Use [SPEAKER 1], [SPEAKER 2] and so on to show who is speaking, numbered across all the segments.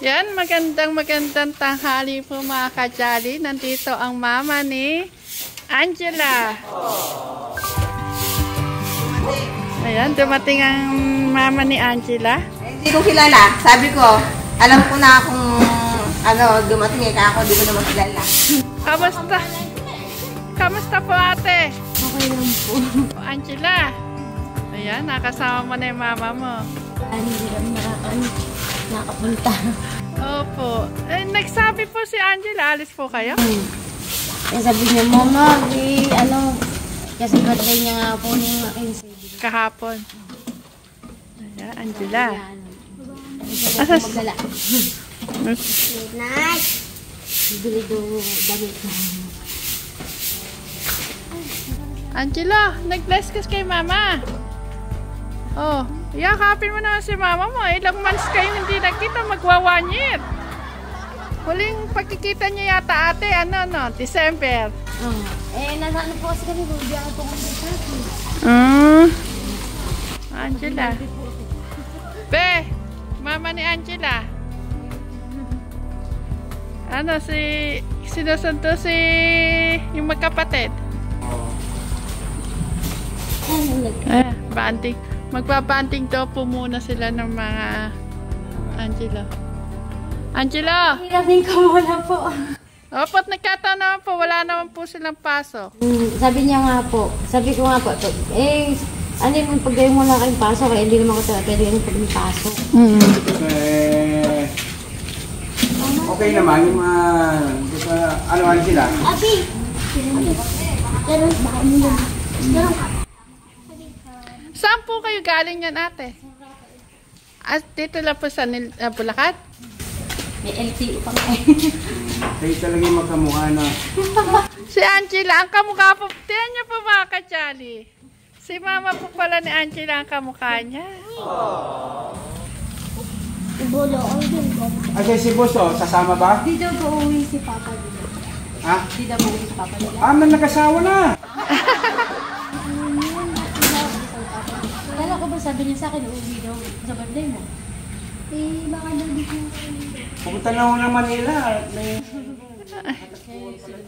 [SPEAKER 1] Yan, magandang tanghali po mga ka-Jolly. Nandito ang mama ni Angela. Ayan, dumating ang mama ni Angela.
[SPEAKER 2] Hindi ko kilala. Sabi ko, alam ko na kung dumating ako, di ko naman kilala.
[SPEAKER 1] Kamusta? Kamusta po ate?
[SPEAKER 3] Okay lang po.
[SPEAKER 1] Angela. Ayan, nakasama mo na yung mama mo.
[SPEAKER 3] Hindi lang nakapunta.
[SPEAKER 1] Opo. Eh, nagsabi po si Angela, alis po kayo?
[SPEAKER 3] Sabi niya, Mama, kasi birthday niya nga po ng aking
[SPEAKER 1] Kahapon. Ayan, Angela.
[SPEAKER 3] Asas? Magdala.
[SPEAKER 1] Good
[SPEAKER 3] Night! Bibili do damit.
[SPEAKER 1] Angela, nag-bless ka kay mama. Oh, yakapin mo naman si mama mo. Ilang months kayo hindi nakita, magwa 1 year. Huling pagkikita niyo yata ate, December.
[SPEAKER 3] Nasa po kasi kami, bibiyak po kami sa akin.
[SPEAKER 1] Angela. Be, mama ni Angela. Sinusunto si yung magkapatid. Banting. Magbabanting daw po muna sila ng mga Angela. Angela!
[SPEAKER 3] Hiramin ko muna po.
[SPEAKER 1] Opo, nagkataon naman po. Wala naman po silang pasok.
[SPEAKER 3] Sabi niya nga po, sabi ko nga po, pagdating mo lang kayong pasok, hindi naman ko talaga pwede yung pagpasok.
[SPEAKER 4] Okay naman, yung ano sila?
[SPEAKER 3] Abi! Ganun, baka mo lang. Ganun ka.
[SPEAKER 1] Saan po kayo galing yan, ate? At dito lang po sa Bulacan?
[SPEAKER 3] May LTO pa nga.
[SPEAKER 4] Kayo talaga yung magkamukha na.
[SPEAKER 1] Si Angela, ang kamukha po. Tiyan niyo po mga ka-Jolly. Si mama po pala ni Angela ang kamukha niya.
[SPEAKER 3] Ibolo, ang ganda.
[SPEAKER 4] Ay, si Boso, sasama ba?
[SPEAKER 3] Di daw po uwi si Papa nila.
[SPEAKER 4] Ha?
[SPEAKER 3] Di daw po uwi si Papa nila.
[SPEAKER 4] Man nag-asawa na.
[SPEAKER 3] Kala ko ba sabi niya sa akin, uwi daw sa birthday mo? Baka daw di ko.
[SPEAKER 4] Pupunta na ako ng Manila.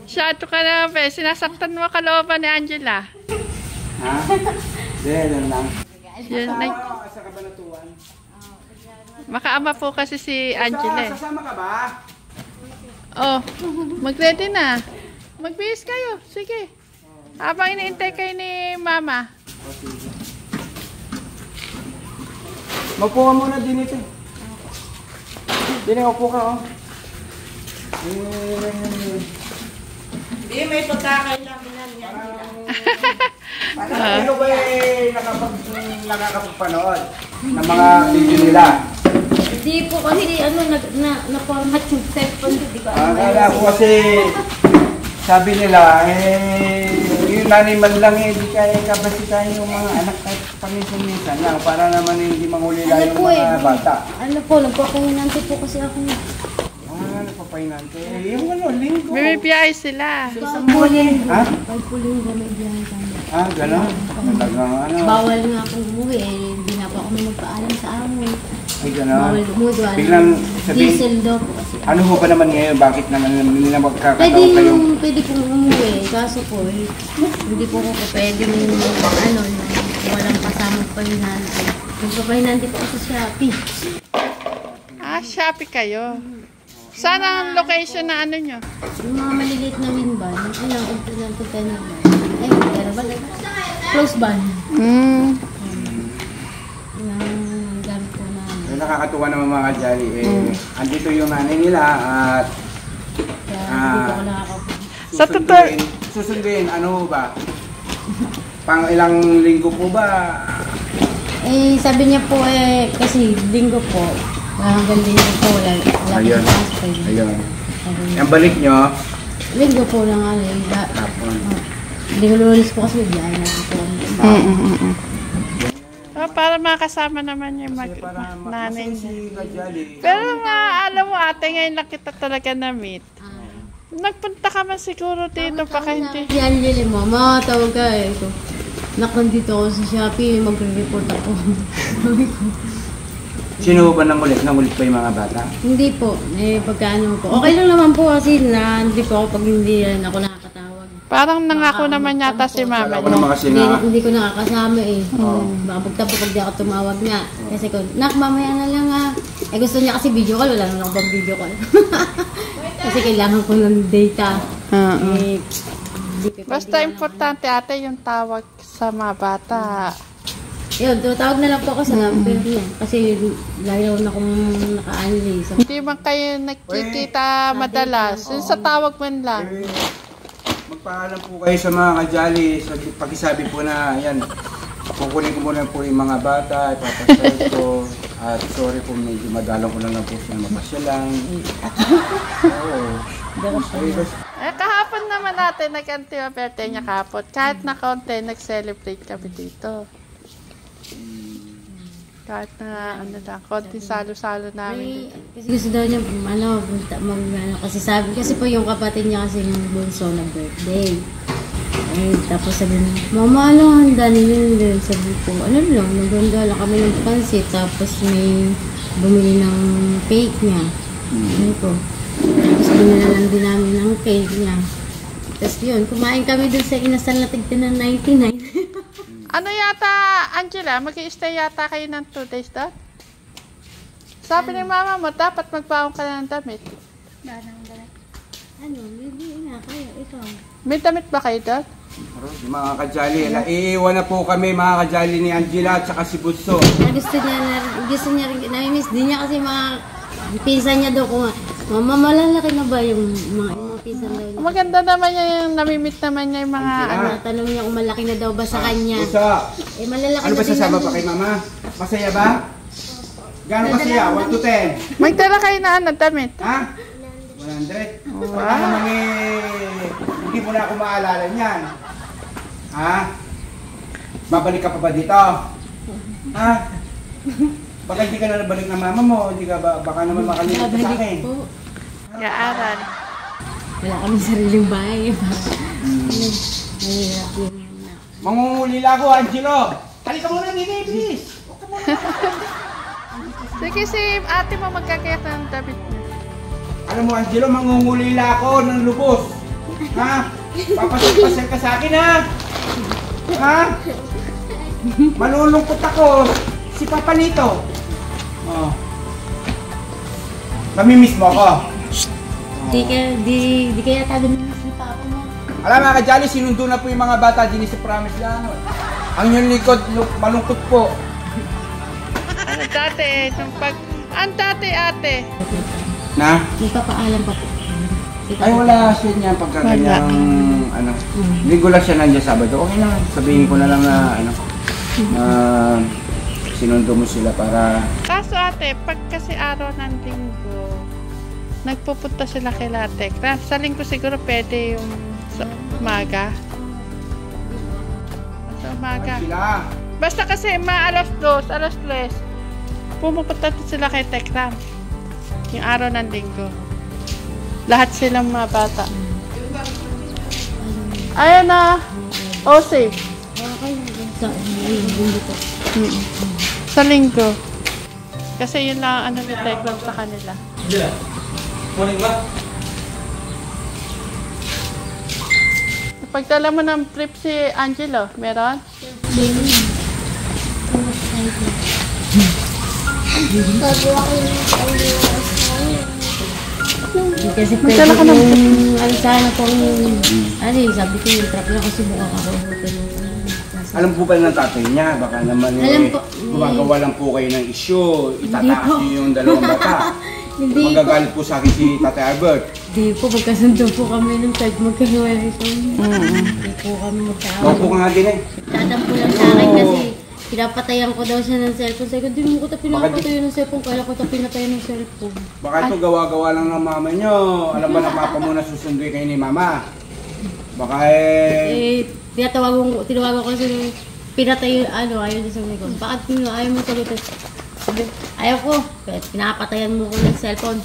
[SPEAKER 1] Shato ka na, be. Sinasaktan mo kalooban ni Angela.
[SPEAKER 4] Ha? Hindi, lang.
[SPEAKER 1] Yun,
[SPEAKER 4] Sa Kabanatuan.
[SPEAKER 1] makaama po kasi si Angela.
[SPEAKER 4] Sasama ka ba?
[SPEAKER 1] Oh, mag-ready na. Magbihis kayo. Sige. Habang iniintay kayo ni mama.
[SPEAKER 4] Magpo ka muna din ito. Dini, upo ka, oh.
[SPEAKER 2] Hindi, may pagkakailangan yan.
[SPEAKER 4] Ano ba nakakapagpanood ng mga video nila?
[SPEAKER 3] Hindi po kasi na-format yung cellphone ko, di ba?
[SPEAKER 4] Akala ko kasi sabi nila, yung nanay man lang hindi kaya kabasitan yung mga anak kahit paminsan-minsan lang para naman hindi mangulila yung mga bata.
[SPEAKER 3] Nagpapahinante po kasi ako.
[SPEAKER 4] Nagpapahinante. Yung linggo.
[SPEAKER 1] May biyahe sila.
[SPEAKER 3] Pagpuling.
[SPEAKER 4] Ha?
[SPEAKER 3] Pagpuling kami biyahe kami.
[SPEAKER 4] Gano'n? Talagang
[SPEAKER 3] Bawal nga akong umuwi hindi na po ako may magpaalam sa amin.
[SPEAKER 4] Ay, gano'n.
[SPEAKER 3] Bawal umuwi.
[SPEAKER 4] Biglang sabihin,
[SPEAKER 3] Diesel daw po kasi.
[SPEAKER 4] ano ho ba naman ngayon? Bakit naman hindi na magkakataon kayo?
[SPEAKER 3] Pwede pong umuwi. Kaso po, hindi po ako pwede walang kasamang pahinante. Magpapahinante po ako sa Shopee.
[SPEAKER 1] Shopee kayo. Saan ang location na nyo?
[SPEAKER 3] Yung mga maliliit na winban, yung container van. Pero close van. Yung gamit ko na.
[SPEAKER 4] Nakakatuwa naman mga Jolly. Andito yung nanay nila at
[SPEAKER 3] Kaya dito ko lang ako.
[SPEAKER 1] Sa totoo.
[SPEAKER 4] Susunduin, ano ba? Pang ilang linggo po ba?
[SPEAKER 3] Sabi niya po kasi linggo po. Hanggang linggo po.
[SPEAKER 4] Ayun. Ang balik nyo?
[SPEAKER 3] Linggo po lang ano yung
[SPEAKER 4] Tapon.
[SPEAKER 3] Hindi ko lulis po kasi biyahe na po.
[SPEAKER 1] Para makasama naman yung nanay niya. Pero nga, alam mo ate, ngayon lang kita talaga na-meet. Nagpunta ka man siguro dito, baka hindi.
[SPEAKER 3] Yan, Lili, mama, tawag ka eh. Nakandito ako sa Shopee, magre-report ako. Sabi ko,
[SPEAKER 4] Sino ba nangulit? Nangulit ba yung mga bata?
[SPEAKER 3] Hindi po. Pagkaano po. Okay lang naman po kasi hindi po ako pag hindi ako nakakatawag.
[SPEAKER 1] Parang nangako naman yata si mama.
[SPEAKER 4] Wala ko naman kasi
[SPEAKER 3] Hindi ko nakakasama eh. Baka pagtapos pag di ako tumawag nga. Kasi ko, nak, mamaya na lang gusto niya kasi video call. Wala naman ako bang video call. Kasi kailangan ko ng data.
[SPEAKER 1] Basta importante ate yung tawag sa mga bata.
[SPEAKER 3] Yun, tawag na lang po ako sa number niya. Kasi lalo na akong naka-anli.
[SPEAKER 1] Hindi man kayo nagkikita madalas. Yung sa tawag man lang.
[SPEAKER 4] Magpaalam po kayo sa mga kajali. Pakisabi po na, yan, kukunin ko muna po yung mga bata, ipapasal ko. At sorry po, medyo madalang ko lang po siya mapasyalang. Oo.
[SPEAKER 1] Kahapon naman natin nag-anti birthday niya kahapon. Kahit na kaunti, nag-celebrate kami dito. Kahit na konti salo-salo namin.
[SPEAKER 3] Kasi gusto daw niya, kasi sabi, kasi po yung kapatid niya kasi yung bunso na birthday. Tapos sabi niya, mama, handa nila din. Sabi ko, lang, naganda lang kami ng pansit. Tapos may bumili ng cake niya. Tapos binila lang din namin ng cake niya. Tapos yun, kumain kami dun sa inasal na tigtin ng 99.
[SPEAKER 1] Ano yata, Angela, mag-i-stay yata kayo ng 2 days doon? Sabi ni mama mo, dapat magbaon ka na ng damit.
[SPEAKER 3] Hindi nga, kaya ikaw.
[SPEAKER 1] May damit ba kayo doon?
[SPEAKER 4] Mga kajali, iiwan na po kami mga kajali ni Angela at saka si Bunso.
[SPEAKER 3] Gusto niya rin, namimiss din niya kasi mga pinsan niya daw kung mama, malalaki na ba yung mga pinsan daw niya?
[SPEAKER 1] Maganda naman yung namimit naman niya yung mga
[SPEAKER 3] tanong niya kung malaki na daw ba sa kanya.
[SPEAKER 4] Bunso,
[SPEAKER 3] Malalaki
[SPEAKER 4] ano
[SPEAKER 3] na
[SPEAKER 4] ba
[SPEAKER 3] din
[SPEAKER 4] sasama
[SPEAKER 3] yan.
[SPEAKER 4] pa kay mama? Masaya ba? Gano'ng masaya? 1 to 10?
[SPEAKER 1] Magdala kayo na damit.
[SPEAKER 4] Ha? 100? Baka naman hindi mo na ako maalala niyan. Ha? Babalik ka pa ba dito? Ha? Baka hindi ka na nabalik ng mama mo, hindi ka baka naman makalimutan sa akin.
[SPEAKER 1] Gaaral.
[SPEAKER 3] Wala kami sariling bahay. Mahirap yun.
[SPEAKER 4] Mangungulila ako, Angelo! Halika muna, Nini, please!
[SPEAKER 1] Sige si ate mo magkakayat ng damit niya.
[SPEAKER 4] Alam mo, Angelo, mangungulila ako ng lubos. Ha? Papasal ka sa akin, ha? Ha? Malulungkot ako. Si Papa Lito. Oh. Namimiss mo ako.
[SPEAKER 3] Di kaya tayo namimiss ni Papa mo.
[SPEAKER 4] Alam mga kajali, sinundo na po yung mga bata din sa Promise lang. Ang yung likod, malungkot po.
[SPEAKER 1] Ano dati, ang dati ate.
[SPEAKER 4] Na?
[SPEAKER 3] Nagpapaalam pa po.
[SPEAKER 4] Ay wala siya niya pagkakanyang linggo lang siya nandiyan Sabado. Okay lang, sabihin ko na lang na sinundo mo sila para...
[SPEAKER 1] Kaso ate, pag kasi araw ng linggo, nagpupunta sila kay Latek. Sa linggo siguro pwede yung sa umaga. Sa umaga.
[SPEAKER 4] Sila.
[SPEAKER 1] Basta kasi alas 2, alas 3, pumupunta sila kay Tekram. Yung araw ng linggo. Lahat silang mga bata. Ayan na. Ose.
[SPEAKER 3] Okay. Linggo po.
[SPEAKER 1] Sa linggo. Kasi yun lang ni Tekram sa kanila.
[SPEAKER 4] Morning ba?
[SPEAKER 1] Pagdala mo ng trip si Angelo, meron?
[SPEAKER 3] Kasi pwede yung sana pong sabi ko yung trap na kasi buka ako.
[SPEAKER 4] Alam po ba ng tatay niya? Baka naman gumagawa lang po kayo ng issue. Itataas niyo yung dalawang bata. Magagalit po sa akin si Tatay Albert.
[SPEAKER 3] Hindi po, magkasundo po kami nung kahit magkahiwalay po. Hindi po kami magkaaway.
[SPEAKER 4] Huwag po ka nga din eh.
[SPEAKER 3] Tatampo lang sa akin kasi pinapatayan ko daw siya ng cellphone. Sabi ko, di mo ko ito pinapatayan ng cellphone. Kala ko ito pinatayan ng cellphone.
[SPEAKER 4] Baka ito gawa-gawa lang ng mama niyo. Alam ba na papa mo na susunduin kayo ni mama? Baka
[SPEAKER 3] tinawagan ko kasi pinatay ayaw niya sabi ko. Bakit ayaw mo sagutin? Sabi, ayaw ko. Pinapatayan mo ko ng cellphone.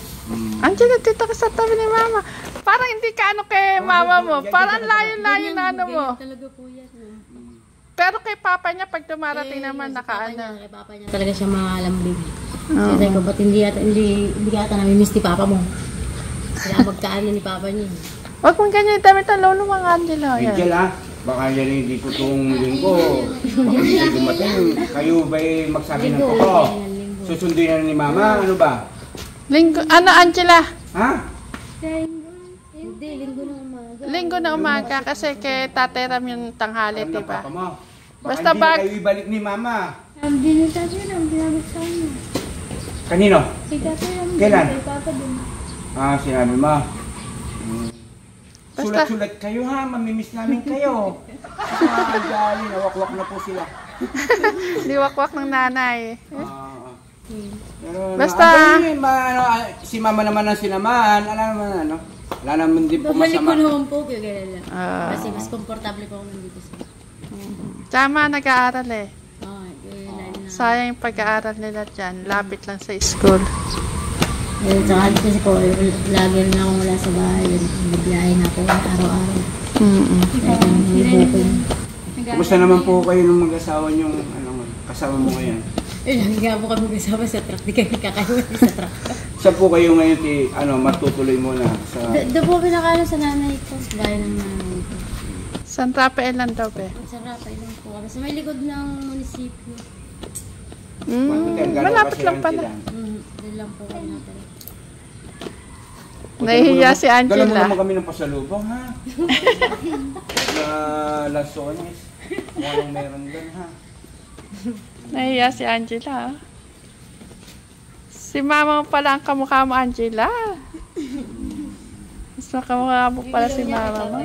[SPEAKER 1] Angelo, dito ka sa tabi ni mama. Parang hindi ka kay mama mo. Parang layo-layo na mo.
[SPEAKER 3] Talaga po yan.
[SPEAKER 1] Pero kay papa niya, pag dumarating naman,
[SPEAKER 3] Kay papa niya talaga siya mga lambing. Sabi ko, ba't hindi ka ata namimiss ni Papa mo? Kaya magkaan ni Papa niya.
[SPEAKER 1] Huwag mong ganyan damit ang lolo mga Angelo.
[SPEAKER 4] Angel ha, baka yan hindi ko itong linggo. Baka hindi kayo dumating. Kayo ba'y magsabi ng totoo? Susunduin na ni Mama, ano ba?
[SPEAKER 1] Linggo, ano Angela?
[SPEAKER 4] Ha?
[SPEAKER 3] Hindi, linggo na umaga.
[SPEAKER 1] Linggo na umaga kasi kay Tatay Ram yung tanghali,
[SPEAKER 4] Alam ng
[SPEAKER 1] diba?
[SPEAKER 4] papa mo. Baka
[SPEAKER 1] Basta
[SPEAKER 4] hindi na kayo ibalik ni Mama.
[SPEAKER 3] Hindi na sabi na, binabot sa kanya.
[SPEAKER 4] Kanino?
[SPEAKER 3] Si Tatay Ram.
[SPEAKER 4] Kailan?
[SPEAKER 3] Kay Papa din.
[SPEAKER 4] Ah, sinabi mo.
[SPEAKER 1] Basta-
[SPEAKER 4] Sulat-sulat kayo ha, mamimiss namin kayo. Dali, nawakwak na po sila.
[SPEAKER 1] Liwakwak ng nanay.
[SPEAKER 4] Pero,
[SPEAKER 1] Basta-
[SPEAKER 4] si Mama naman ang sinaman, alam naman ano. Wala naman din po
[SPEAKER 3] Babalik ko
[SPEAKER 4] masama.
[SPEAKER 3] naman po, kaya gano'n lang.
[SPEAKER 1] Ah.
[SPEAKER 3] Kasi mas komportable po ako nandito sa...
[SPEAKER 1] Tama, nag-aaral eh.
[SPEAKER 3] lalo na.
[SPEAKER 1] Sayang yung pag-aaral nila dyan. Lapit lang sa school.
[SPEAKER 3] Tsaka kasi po, lagi na akong wala sa bahay. Nagbiyahe na ako araw-araw. Kaya hindi po.
[SPEAKER 4] Kumusta naman po kayo nung mag-asawa niyong kasama mo ngayon?
[SPEAKER 3] Lagi nga po kami kasama sa truck. Di kami kakaiwan sa truck.
[SPEAKER 4] Saan po kayo ngayon matutuloy muna sa...
[SPEAKER 3] Doon po pinakano sa nanay ko. Gaya ng nanay ko.
[SPEAKER 1] San Rafael lang daw be.
[SPEAKER 3] Sa Rapay lang po kami. Sa may likod ng munisipyo.
[SPEAKER 1] Malapit lang pala.
[SPEAKER 3] Doon lang po kami natira.
[SPEAKER 1] Nahihiya si
[SPEAKER 4] Dala mo
[SPEAKER 1] Angela.
[SPEAKER 4] naman kami ng pasalubong ha. Na Lasones. Walang meron doon ha.
[SPEAKER 1] Nahihiya si Angela. Si mama mo pala ang kamukha mo, Angela. Mas makamukha mo pala si mama mo.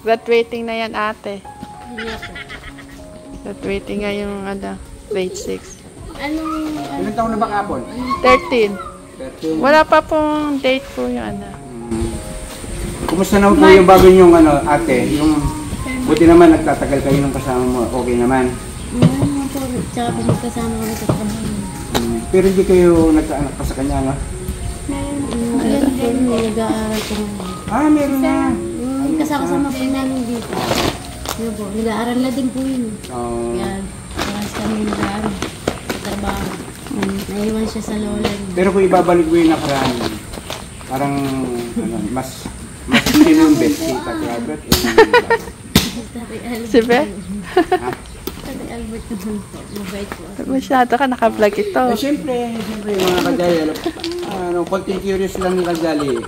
[SPEAKER 1] Graduating na yan, ate.
[SPEAKER 3] Hindi po.
[SPEAKER 1] Graduating nga yung grade 6.
[SPEAKER 4] Ilang taon na ba kapon?
[SPEAKER 1] 13.
[SPEAKER 4] 13.
[SPEAKER 1] Wala pa pong date po yung
[SPEAKER 4] Kumusta naman po yung bago yung ate? Yung buti naman nagtatagal kayo ng kasama mo. Okay naman.
[SPEAKER 3] Ano po, tsaka po magkasama kami sa trabaho.
[SPEAKER 4] Pero hindi kayo nagkaanak pa sa kanya, no?
[SPEAKER 3] Ayan po, nag-aaral po ngayon.
[SPEAKER 4] Ah, meron na.
[SPEAKER 3] Yung kasama po namin dito. Yun po, nag-aaral na din po yun.
[SPEAKER 4] Oh.
[SPEAKER 3] Kaya, parang kami nag-aaral sa trabaho. Naiwan siya sa lola niya.
[SPEAKER 4] Pero kung ibabalik mo yung nakaraan, parang mas sino yung best si Tati Albert?
[SPEAKER 3] Tatay Albert.
[SPEAKER 1] Si Be?
[SPEAKER 3] Tatay Albert naman po. Mabait po.
[SPEAKER 1] Masyado ka naka-vlog ito.
[SPEAKER 4] Siyempre mga kajali, konting curious lang ni kajali.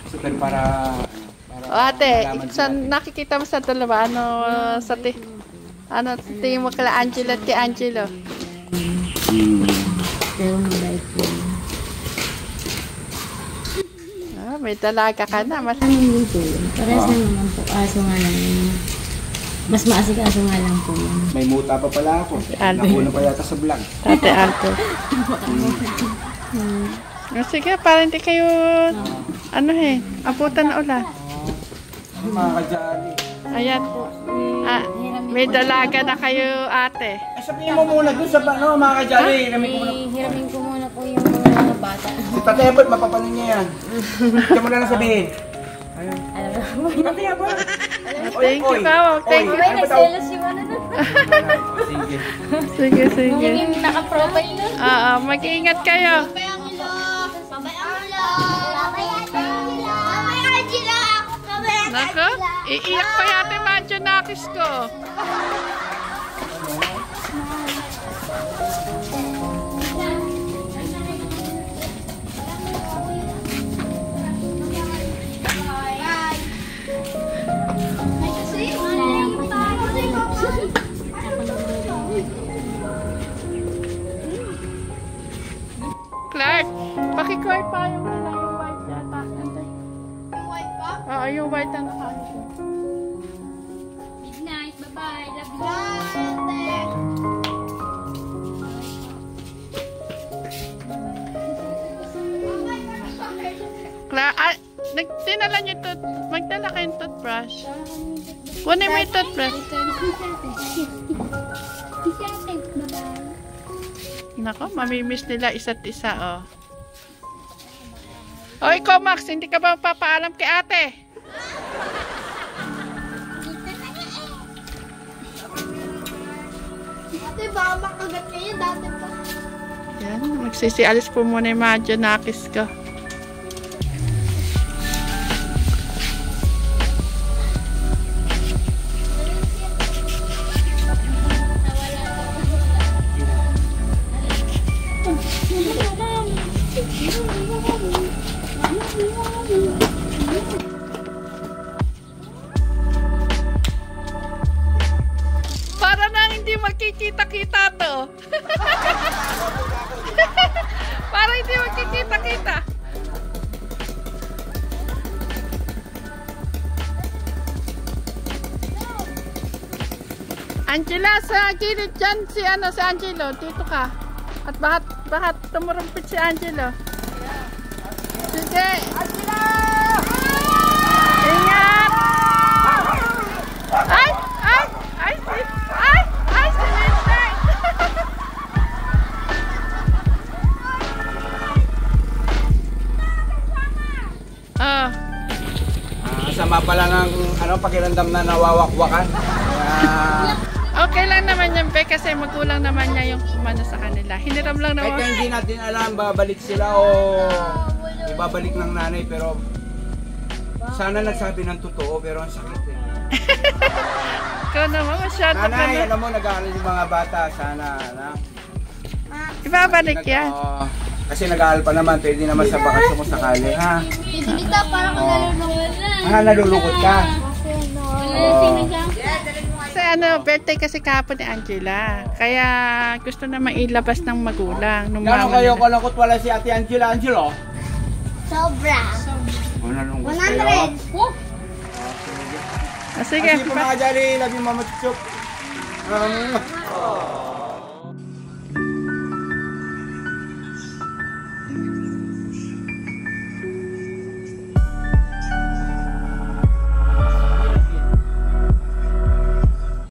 [SPEAKER 4] Super para
[SPEAKER 1] O ate,
[SPEAKER 4] malaman
[SPEAKER 1] sa
[SPEAKER 4] natin.
[SPEAKER 1] nakikita mo sa dalawa, tingin mo kala Angela at kay Angelo?
[SPEAKER 3] Pero mabait po.
[SPEAKER 1] Ah, may dalaga ka na.
[SPEAKER 3] Ano yun po yun? Parehas na naman po. Aso nga lang yun. Mas maasikaso nga lang po yun.
[SPEAKER 4] May muta pa pala ako.
[SPEAKER 1] Albert.
[SPEAKER 4] Nakuna pa yata sa vlog.
[SPEAKER 1] Ate Alto. Sige, para hindi kayo, abutan na ulan.
[SPEAKER 4] Mga kajali.
[SPEAKER 1] Ayan. May dalaga na kayo, ate.
[SPEAKER 4] Sabihin mo muna dun sa mga kajali.
[SPEAKER 3] Hiramin ko muna po yung mga bata.
[SPEAKER 4] Si Tati Albert, mapapanin niya yan. Diyan mo na lang sabihin. Tati Albert.
[SPEAKER 1] Thank you, Kawa. Thank you.
[SPEAKER 3] Ay, nagselos yung ano nun.
[SPEAKER 4] Sige.
[SPEAKER 1] Sige, sige.
[SPEAKER 3] Yung naka-profile nun.
[SPEAKER 1] Mag-iingat kayo. Nako, iiyak pa yata yung mga Junakis ko. Clark, pakikoy pa yung white yata.
[SPEAKER 5] Yung white pa?
[SPEAKER 1] Oo, yung white na nakaano siya.
[SPEAKER 5] Good night. Bye-bye. Love you.
[SPEAKER 1] Clark, dinala niyo magdala kayong toothbrush. Kunin mo yung toothbrush. Nako, mamimiss nila isa't isa, oh. O, ikaw, Max, hindi ka ba papaalam kay ate?
[SPEAKER 5] Ate, baka makagat kayo dati pa.
[SPEAKER 1] Yan, magsisialis po muna yung mga Janakis ko. Para nang hindi magkikita-kita to. Para hindi magkikita-kita. Angela, sa gilid dyan si Angelo. Dito ka. At bakit tumurumpit si Angelo? Sige. Angela! Ingat! Ay! Si Vincent! Oh.
[SPEAKER 4] Sama pala ng pakiramdam na nawawakwakan.
[SPEAKER 1] Okay lang naman yan, Be, kasi magulang naman niya yung kumano sa kanila. Hiniram lang
[SPEAKER 4] Kahit
[SPEAKER 1] naman.
[SPEAKER 4] hindi natin alam, babalik sila o ibabalik ng nanay, pero sana nagsabi ng totoo, pero ang sakit eh.
[SPEAKER 1] Ikaw naman, masyado ka
[SPEAKER 4] Nanay,
[SPEAKER 1] na.
[SPEAKER 4] alam mo, nag-aaral yung mga bata, sana,
[SPEAKER 1] Ibabalik yan.
[SPEAKER 4] kasi nag-aaral pa naman, pwede naman sa bakasyon mo sakali, ha?
[SPEAKER 5] Dito, parang nalulungkot.
[SPEAKER 4] Nalulungkot ka.
[SPEAKER 1] Kasi birthday kasi kahapon ni Angela. Kaya gusto na mailabas ng magulang. Nung
[SPEAKER 4] Gano'n
[SPEAKER 1] mama
[SPEAKER 4] kayo
[SPEAKER 1] nila.
[SPEAKER 4] kalungkot wala si Ate Angela? Angelo?
[SPEAKER 5] Sobra.
[SPEAKER 4] Nalungkot
[SPEAKER 5] 100.
[SPEAKER 4] kayo?
[SPEAKER 1] Ah, sige.
[SPEAKER 4] Kasi po mga jari, love you Mama Chuchuk.